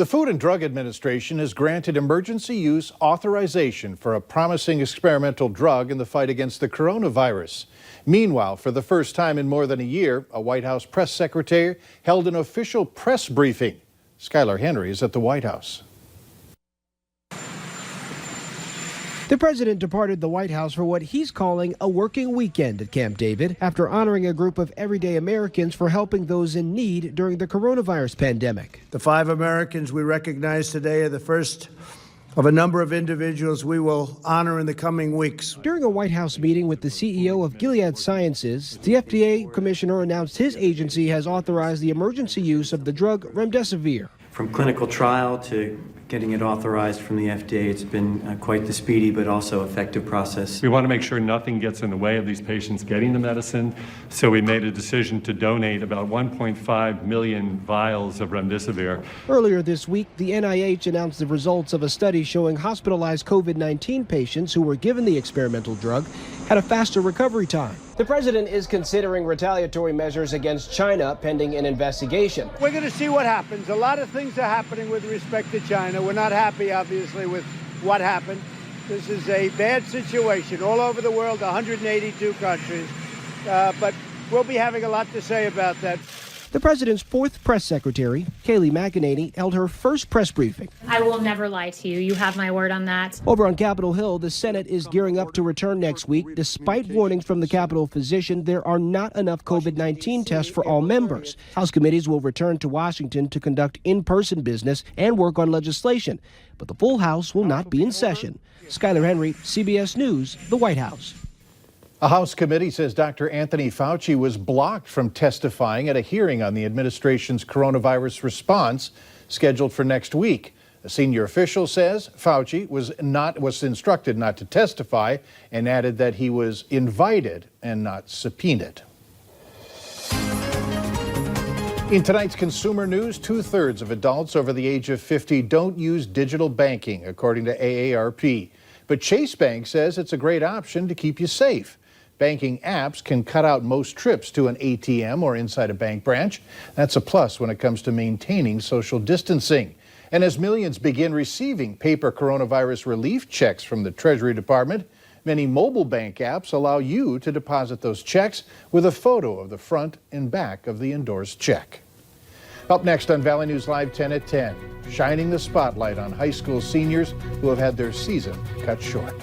The Food and Drug Administration has granted emergency use authorization for a promising experimental drug in the fight against the coronavirus. Meanwhile, for the first time in more than a year, a White House press secretary held an official press briefing. Skylar Henry is at the White House. The president departed the White House for what he's calling a working weekend at Camp David after honoring a group of everyday Americans for helping those in need during the coronavirus pandemic. The 5 Americans we recognize today are the first of a number of individuals we will honor in the coming weeks. During a White House meeting with the CEO of Gilead Sciences, the FDA commissioner announced his agency has authorized the emergency use of the drug remdesivir. From clinical trial to getting it authorized from the FDA, it's been quite the speedy but also effective process. We want to make sure nothing gets in the way of these patients getting the medicine, so we made a decision to donate about 1.5 million vials of remdesivir. Earlier this week, the NIH announced the results of a study showing hospitalized COVID-19 patients who were given the experimental drug had a faster recovery time. The president is considering retaliatory measures against China pending an investigation. We're going to see what happens. A lot of things are happening with respect to China. We're not happy, obviously, with what happened. This is a bad situation all over the world, 182 countries. But we'll be having a lot to say about that. The president's fourth press secretary, Kayleigh McEnany, held her first press briefing. I will never lie to you. You have my word on that. Over on Capitol Hill, the Senate is gearing up to return next week. Despite warnings from the Capitol physician, there are not enough COVID-19 tests for all members. House committees will return to Washington to conduct in-person business and work on legislation. But the full House will not be in session. Skylar Henry, CBS News, the White House. A House committee says Dr. Anthony Fauci was blocked from testifying at a hearing on the administration's coronavirus response scheduled for next week. A senior official says Fauci was instructed not to testify and added that he was invited and not subpoenaed. In tonight's consumer news, 2/3 of adults over the age of 50 don't use digital banking, according to AARP. But Chase Bank says it's a great option to keep you safe. Banking apps can cut out most trips to an ATM or inside a bank branch. That's a plus when it comes to maintaining social distancing. And as millions begin receiving paper coronavirus relief checks from the Treasury Department, many mobile bank apps allow you to deposit those checks with a photo of the front and back of the endorsed check. Up next on Valley News Live 10 at 10, shining the spotlight on high school seniors who have had their season cut short.